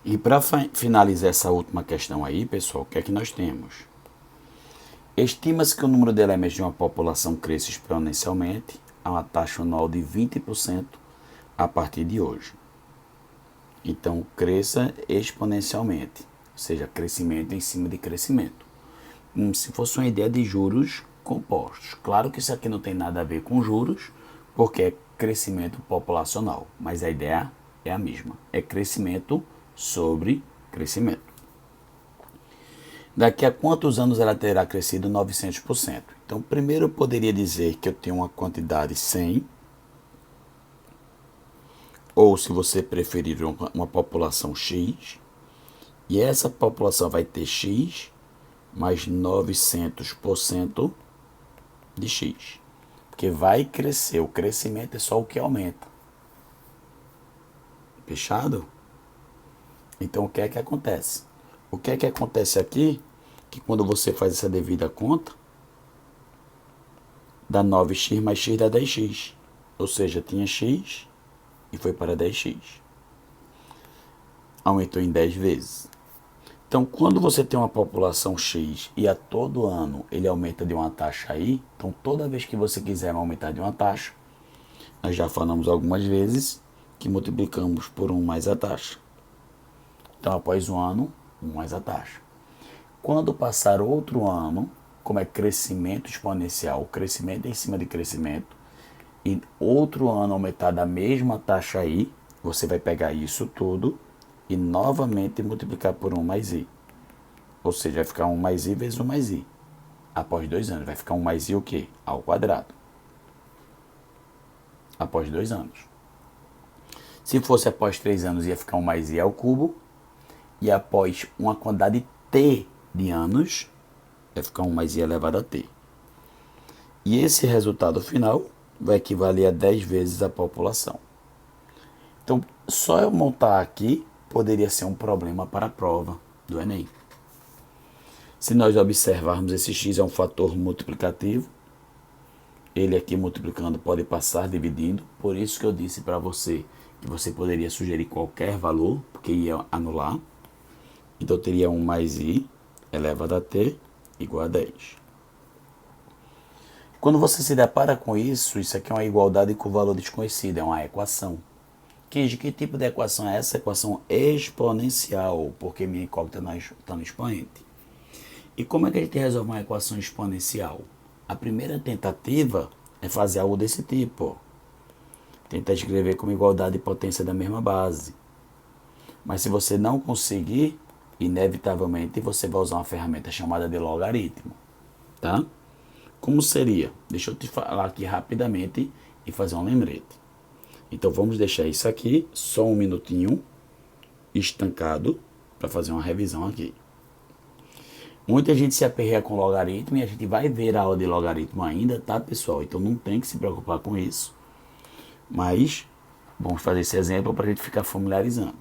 E para finalizar essa última questão aí, pessoal, o que é que nós temos? Estima-se que o número de elementos de uma população cresça exponencialmente a uma taxa anual de 20% a partir de hoje. Então, cresça exponencialmente, ou seja, crescimento em cima de crescimento. Como se fosse uma ideia de juros compostos. Claro que isso aqui não tem nada a ver com juros, porque é crescimento populacional, mas a ideia é a mesma. É crescimento sobre crescimento. Daqui a quantos anos ela terá crescido 900%? Então, primeiro eu poderia dizer que eu tenho uma quantidade 100, ou se você preferir uma população X, e essa população vai ter X mais 900% de X. Porque vai crescer, o crescimento é só o que aumenta. Fechado? Então o que é que acontece? O que é que acontece aqui? Que quando você faz essa devida conta, dá 9x mais x dá 10x. Ou seja, tinha x e foi para 10x. Aumentou em 10 vezes. Então, quando você tem uma população X e a todo ano ele aumenta de uma taxa aí, então toda vez que você quiser aumentar de uma taxa, nós já falamos algumas vezes que multiplicamos por 1 mais a taxa. Então, após um ano, 1 mais a taxa. Quando passar outro ano, como é crescimento exponencial, crescimento em cima de crescimento, e outro ano aumentar da mesma taxa aí, você vai pegar isso tudo e novamente multiplicar por 1 mais i. Ou seja, vai ficar 1 mais i vezes 1 mais i. Após 2 anos, vai ficar 1 mais i o quê? Ao quadrado. Após 2 anos. Se fosse após 3 anos, ia ficar 1 mais i ao cubo. E após uma quantidade t de anos, vai ficar 1 mais i elevado a t. E esse resultado final vai equivaler a 10 vezes a população. Então, só eu montar aqui poderia ser um problema para a prova do Enem. Se nós observarmos, esse x é um fator multiplicativo. Ele aqui multiplicando pode passar dividindo. Por isso que eu disse para você que você poderia sugerir qualquer valor, porque ia anular. Então, teria 1 mais i elevado a t igual a 10. Quando você se depara com isso aqui é uma igualdade com valor desconhecido, é uma equação. Que tipo de equação é essa? Equação exponencial, porque minha incógnita está no expoente. E como é que a gente resolve uma equação exponencial? A primeira tentativa é fazer algo desse tipo. Tentar escrever como igualdade de potência da mesma base. Mas se você não conseguir, inevitavelmente você vai usar uma ferramenta chamada de logaritmo. Tá? Como seria? Deixa eu te falar aqui rapidamente e fazer um lembrete. Então vamos deixar isso aqui só um minutinho estancado para fazer uma revisão aqui. Muita gente se aperreia com logaritmo e a gente vai ver a aula de logaritmo ainda, tá, pessoal? Então não tem que se preocupar com isso. Mas vamos fazer esse exemplo para a gente ficar familiarizando.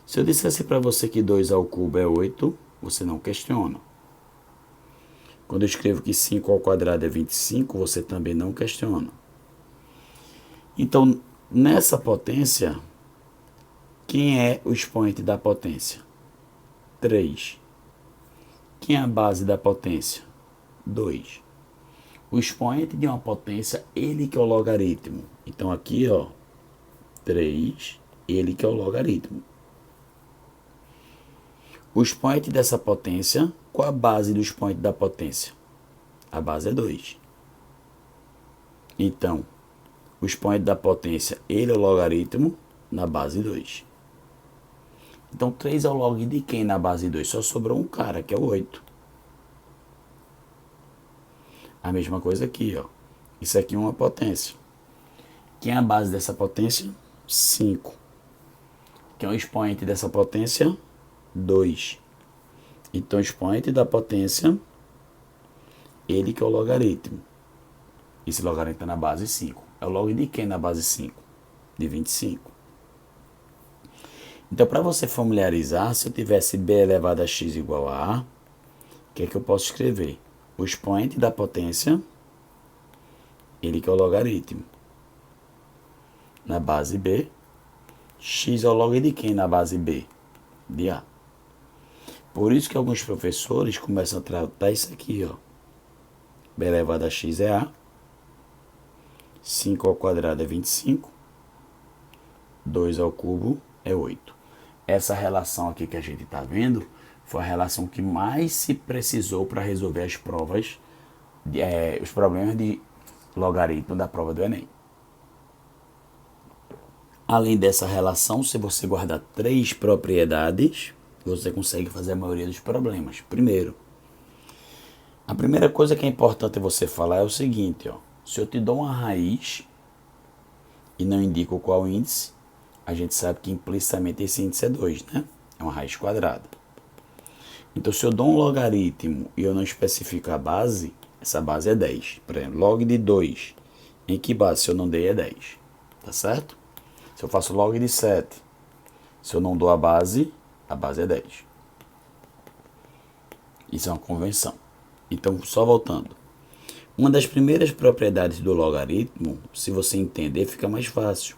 Se eu dissesse para você que 2 ao cubo é 8, você não questiona. Quando eu escrevo que 5 ao quadrado é 25, você também não questiona. Então, nessa potência, quem é o expoente da potência? 3. Quem é a base da potência? 2. O expoente de uma potência, ele que é o logaritmo. Então aqui, ó, 3, ele que é o logaritmo. O expoente dessa potência, qual a base do expoente da potência? A base é 2. Então, o expoente da potência, ele é o logaritmo na base 2. Então, 3 é o log de quem na base 2? Só sobrou um cara, que é o 8. A mesma coisa aqui, ó. Isso aqui é uma potência. Quem é a base dessa potência? 5. Quem é o expoente dessa potência? 2. Então, o expoente da potência, ele que é o logaritmo. Esse logaritmo está na base 5. É o log de quem na base 5? De 25. Então, para você familiarizar, se eu tivesse b elevado a x igual a a, o que é que eu posso escrever? O expoente da potência, ele que é o logaritmo. Na base b, x é o log de quem na base b? de A. Por isso que alguns professores começam a tratar isso aqui, ó. B elevado a x é A, 5 ao quadrado é 25, 2 ao cubo é 8. Essa relação aqui que a gente está vendo foi a relação que mais se precisou para resolver as provas, os problemas de logaritmo da prova do Enem. Além dessa relação, se você guardar 3 propriedades, você consegue fazer a maioria dos problemas. Primeiro, a primeira coisa que é importante você falar é o seguinte, ó. Se eu te dou uma raiz e não indico qual índice, a gente sabe que implicitamente esse índice é 2, né? É uma raiz quadrada. Então, se eu dou um logaritmo e eu não especifico a base, essa base é 10. Por exemplo, log de 2. Em que base, se eu não dei, é 10. Tá certo? Se eu faço log de 7, se eu não dou a base é 10. Isso é uma convenção. Então, só voltando. Uma das primeiras propriedades do logaritmo, se você entender, fica mais fácil.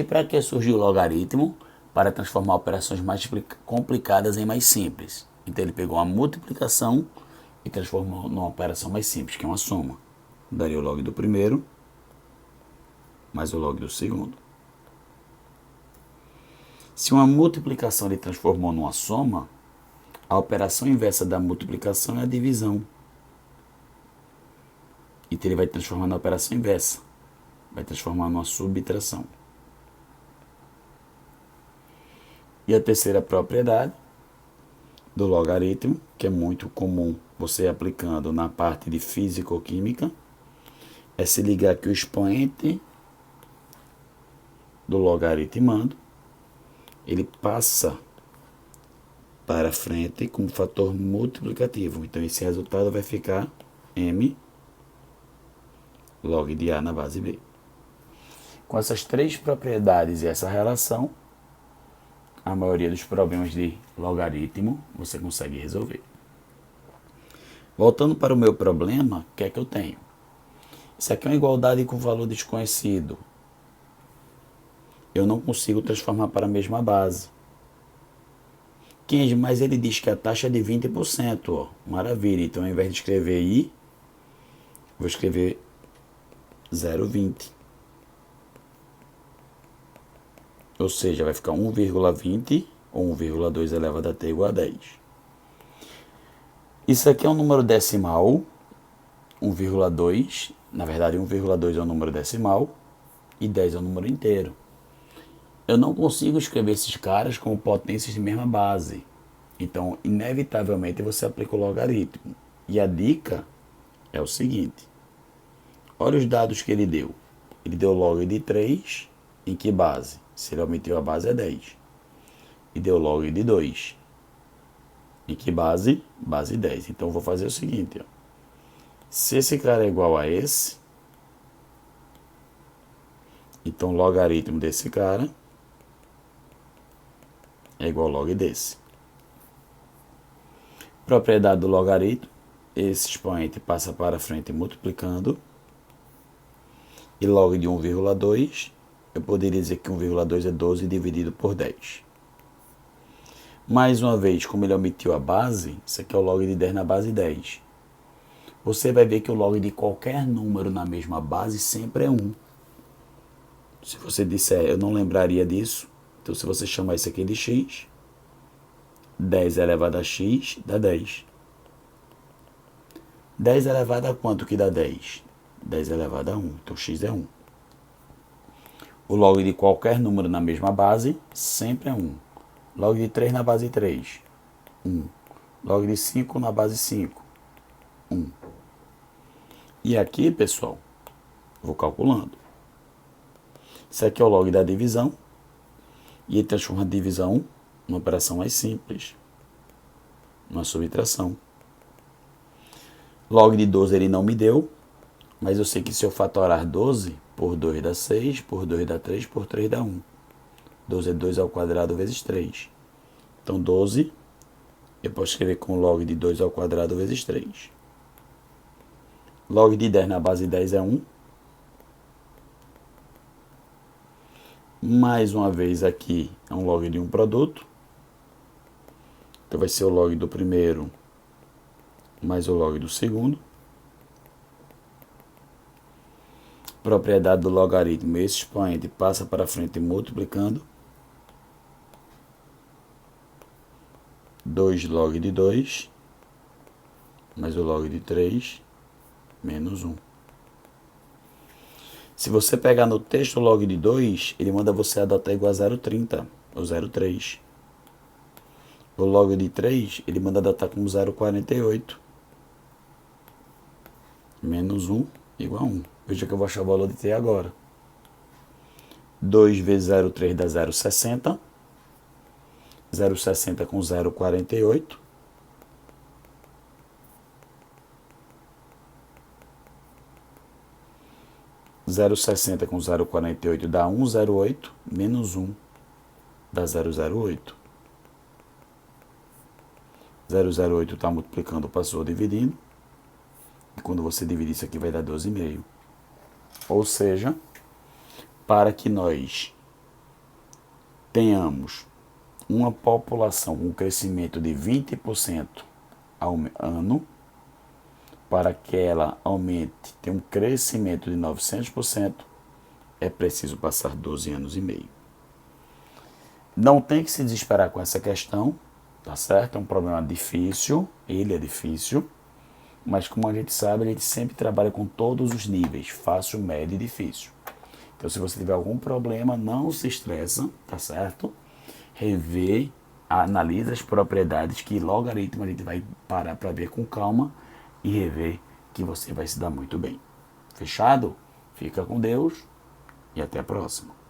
Para que surgiu o logaritmo? Para transformar operações mais complicadas em mais simples. Então ele pegou uma multiplicação e transformou numa operação mais simples, que é uma soma. Daria o log do primeiro mais o log do segundo. Se uma multiplicação ele transformou numa soma, a operação inversa da multiplicação é a divisão. Então ele vai transformar na operação inversa. Vai transformar numa subtração. E a terceira propriedade do logaritmo, que é muito comum você aplicando na parte de físico-química, é se ligar que o expoente do logaritmando, ele passa para frente com um fator multiplicativo. Então esse resultado vai ficar m log de A na base B. Com essas 3 propriedades e essa relação, a maioria dos problemas de logaritmo você consegue resolver. Voltando para o meu problema, o que é que eu tenho? Isso aqui é uma igualdade com valor desconhecido. Eu não consigo transformar para a mesma base. Mas ele diz que a taxa é de 20%. Ó. Maravilha. Então, ao invés de escrever I, vou escrever 0,20. Ou seja, vai ficar 1,20 ou 1,2 elevado a t igual a 10. Isso aqui é um número decimal, 1,2. Na verdade, 1,2 é um número decimal e 10 é um número inteiro. Eu não consigo escrever esses caras como potências de mesma base. Então, inevitavelmente, você aplica o logaritmo. E a dica é o seguinte. Olha os dados que ele deu. Ele deu log de 3, em que base? Se ele aumentou a base é 10. E deu log de 2. Em que base? Base 10. Então eu vou fazer o seguinte. Ó. Se esse cara é igual a esse, então o logaritmo desse cara é igual ao log desse. Propriedade do logaritmo. Esse expoente passa para frente multiplicando. E log de 1,2, eu poderia dizer que 1,2 é 12 dividido por 10. Mais uma vez, como ele omitiu a base, isso aqui é o log de 10 na base 10. Você vai ver que o log de qualquer número na mesma base sempre é 1. Se você disser, eu não lembraria disso, então se você chamar isso aqui de x, 10 elevado a x dá 10. 10 elevado a quanto que dá 10? 10 elevado a 1, então x é 1. O log de qualquer número na mesma base sempre é 1. Log de 3 na base 3, 1. Log de 5 na base 5, 1. E aqui, pessoal, vou calculando. Isso aqui é o log da divisão. E ele transforma a divisão numa operação mais simples. Uma subtração. Log de 12 ele não me deu. Mas eu sei que se eu fatorar 12, por 2 dá 6, por 2 dá 3, por 3 dá 1. 12 é 2 ao quadrado vezes 3. Então 12, eu posso escrever com log de 2 ao quadrado vezes 3. Log de 10 na base 10 é 1. Mais uma vez aqui é um log de um produto. Então vai ser o log do primeiro mais o log do segundo. Propriedade do logaritmo, esse expoente passa para frente multiplicando. 2 log de 2 mais o log de 3 menos 1. Se você pegar no texto o log de 2, ele manda você adotar igual a 0,30 ou 0,3. O log de 3, ele manda adotar como 0,48. Menos 1 igual a 1. Veja que eu vou achar o valor de t agora. 2 vezes 0,3 dá 0,60. 0,60 com 0,48. 0,60 com 0,48 dá 1,08. Menos 1 dá 0,08. 0,08 está multiplicando, passou dividindo. E quando você dividir isso aqui vai dar 12,5. Ou seja, para que nós tenhamos uma população com um crescimento de 20% ao ano, para que ela aumente, tenha um crescimento de 900%, é preciso passar 12 anos e meio. Não tem que se desesperar com essa questão, tá certo? É um problema difícil, ele é difícil, mas como a gente sabe, a gente sempre trabalha com todos os níveis, fácil, médio e difícil. Então, se você tiver algum problema, não se estressa, tá certo? Rever, analisa as propriedades, que logaritmo a gente vai parar para ver com calma e rever, que você vai se dar muito bem. Fechado? Fica com Deus e até a próxima.